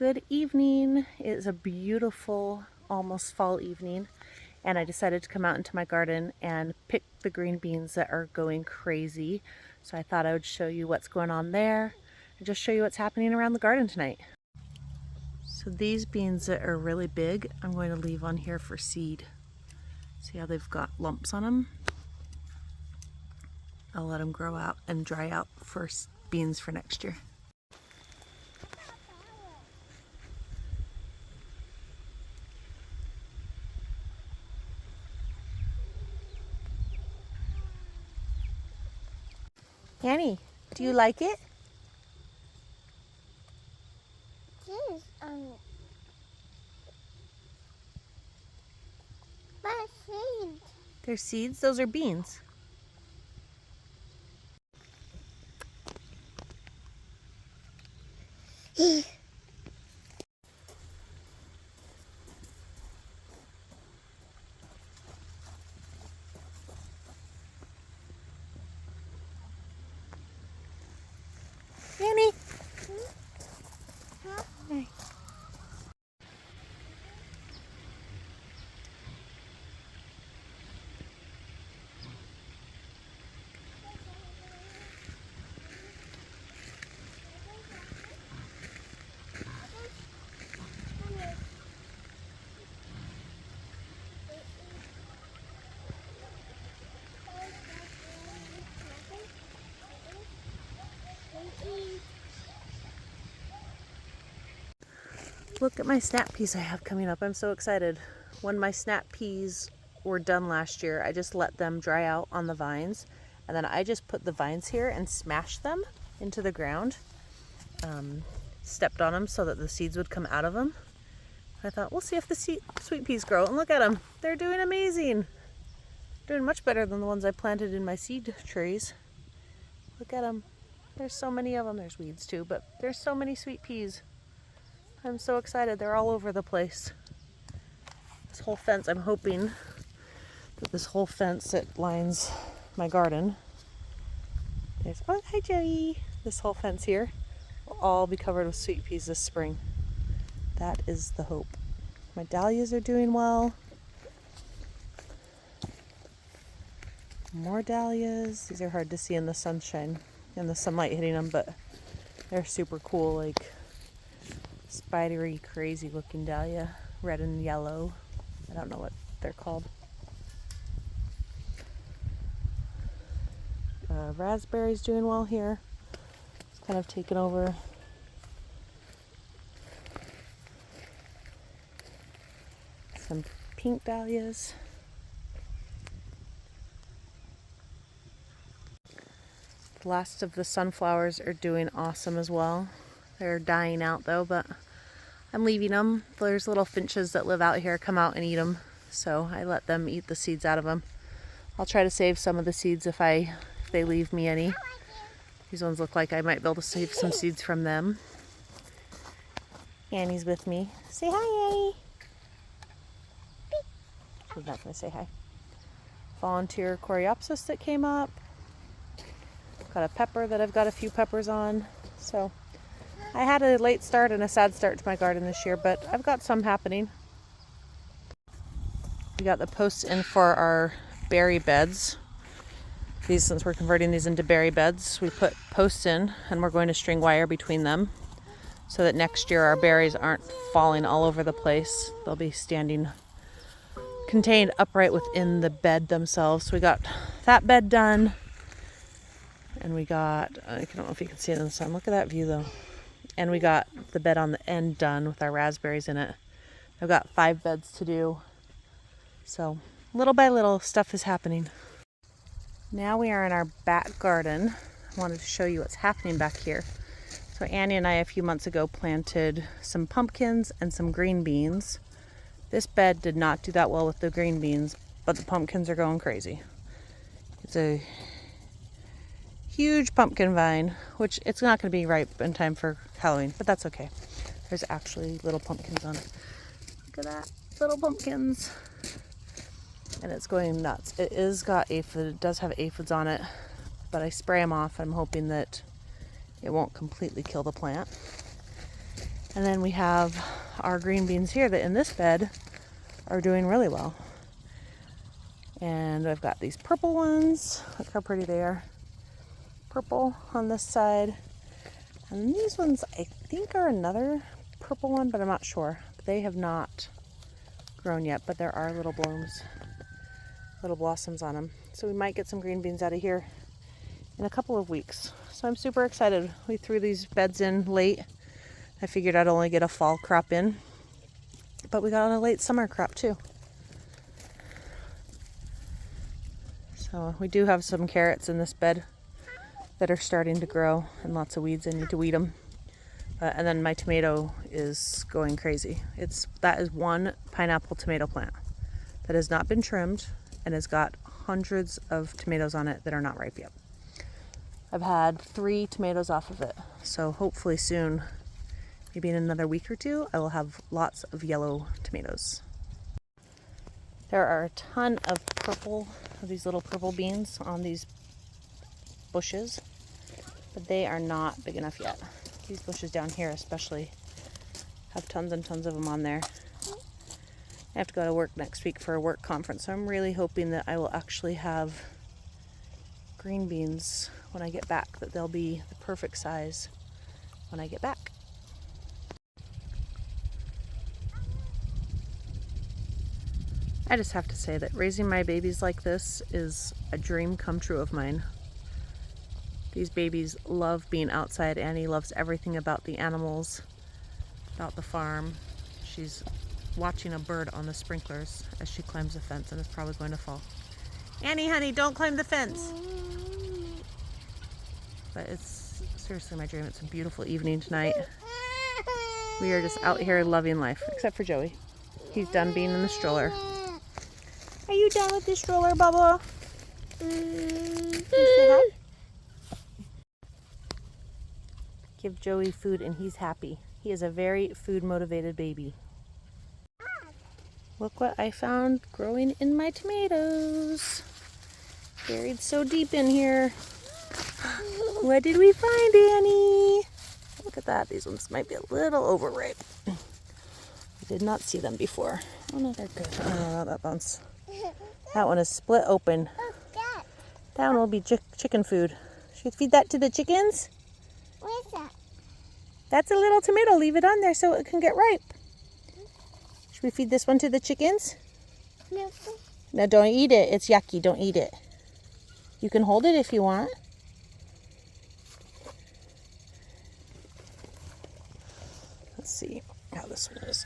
Good evening. It is a beautiful, almost fall evening, and I decided to come out into my garden and pick the green beans that are going crazy. So I thought I would show you what's going on there and just show you what's happening around the garden tonight. So these beans that are really big, I'm going to leave on here for seed. See how they've got lumps on them? I'll let them grow out and dry out for beans for next year. Annie, do you like it? Yes, but seeds. They're seeds? Those are beans. Annie. Huh? Hey. Look at my snap peas I have coming up. I'm so excited. When my snap peas were done last year, I just let them dry out on the vines, and then I just put the vines here and smashed them into the ground. Stepped on them so that the seeds would come out of them. I thought, we'll see if the sweet peas grow, and look at them. They're doing amazing. Doing much better than the ones I planted in my seed trays. Look at them. There's so many of them. There's weeds too, but there's so many sweet peas. I'm so excited. They're all over the place. This whole fence, I'm hoping that this whole fence that lines my garden, oh, hi Joey. This whole fence here will all be covered with sweet peas this spring. That is the hope. My dahlias are doing well. More dahlias. These are hard to see in the sunshine and the sunlight hitting them, but they're super cool, like spidery, crazy looking dahlia, red and yellow. I don't know what they're called. Raspberries doing well here. It's kind of taken over. Some pink dahlias. The last of the sunflowers are doing awesome as well. They're dying out though, but I'm leaving them. There's little finches that live out here, come out and eat them, so I let them eat the seeds out of them. I'll try to save some of the seeds if they leave me any. These ones look like I might be able to save some seeds from them. Annie's with me. Say hi, Annie. She's not going to say hi. Volunteer Coreopsis that came up. Got a pepper that I've got a few peppers on. So I had a late start and a sad start to my garden this year, but I've got some happening. We got the posts in for our berry beds. Since we're converting these into berry beds, we put posts in and we're going to string wire between them so that next year our berries aren't falling all over the place. They'll be standing contained upright within the bed themselves. So we got that bed done, and we got, I don't know if you can see it in the sun. Look at that view though. And we got the bed on the end done with our raspberries in it. I've got 5 beds to do. So little by little stuff is happening. Now we are in our back garden. I wanted to show you what's happening back here. So Annie and I a few months ago planted some pumpkins and some green beans. This bed did not do that well with the green beans, but the pumpkins are going crazy. It's a huge pumpkin vine, which it's not going to be ripe in time for Halloween, but that's okay. There's actually little pumpkins on it. Look at that, little pumpkins. And it's going nuts. It does have aphids on it, but I spray them off. I'm hoping that it won't completely kill the plant. And then we have our green beans here that in this bed are doing really well. And I've got these purple ones. Look how pretty they are. Purple on this side. And these ones I think are another purple one, but I'm not sure. They have not grown yet, but there are little blooms, little blossoms on them. So we might get some green beans out of here in a couple of weeks. So I'm super excited. We threw these beds in late. I figured I'd only get a fall crop in, but we got a late summer crop too. So we do have some carrots in this bed that are starting to grow and lots of weeds. I need to weed them. And then my tomato is going crazy. That is one pineapple tomato plant that has not been trimmed and has got hundreds of tomatoes on it that are not ripe yet. I've had 3 tomatoes off of it. So hopefully soon, maybe in another week or 2, I will have lots of yellow tomatoes. There are a ton of these little purple beans on these bushes, but they are not big enough yet. These bushes down here especially have tons and tons of them on there. I have to go to work next week for a work conference, so I'm really hoping that I will actually have green beans when I get back, that they'll be the perfect size when I get back. I just have to say that raising my babies like this is a dream come true of mine. These babies love being outside. Annie loves everything about the animals, about the farm. She's watching a bird on the sprinklers as she climbs the fence and is probably going to fall. Annie, honey, don't climb the fence. But it's seriously my dream. It's a beautiful evening tonight. We are just out here loving life, except for Joey. He's done being in the stroller. Are you done with the stroller, Bubba? Say hi. Give Joey food and he's happy. He is a very food motivated baby. Look what I found growing in my tomatoes. Buried so deep in here. What did we find, Annie? Look at that. These ones might be a little overripe. I did not see them before. Oh no, they're good. Oh, that one's. That one is split open. That one will be chicken food. Should we feed that to the chickens? What is that? That's a little tomato. Leave it on there so it can get ripe. Should we feed this one to the chickens? No. No, don't eat it. It's yucky. Don't eat it. You can hold it if you want. Let's see how this one is.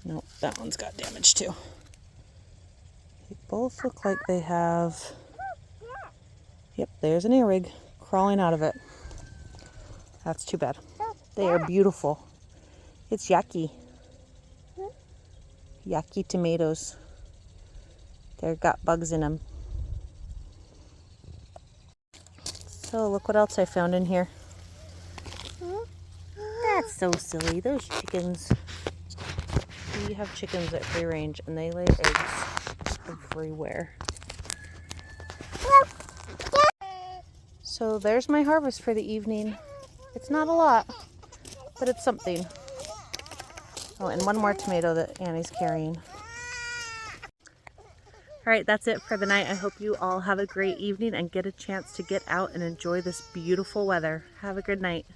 Nope, that one's got damage too. They both look like they have... Yep, there's an earwig crawling out of it. That's too bad. They are beautiful. It's yucky. Yucky tomatoes. They've got bugs in them. So look what else I found in here. That's so silly. Those chickens. We have chickens at free range and they lay eggs everywhere. So there's my harvest for the evening. It's not a lot, but it's something. Oh, and one more tomato that Annie's carrying. All right, that's it for the night. I hope you all have a great evening and get a chance to get out and enjoy this beautiful weather. Have a good night.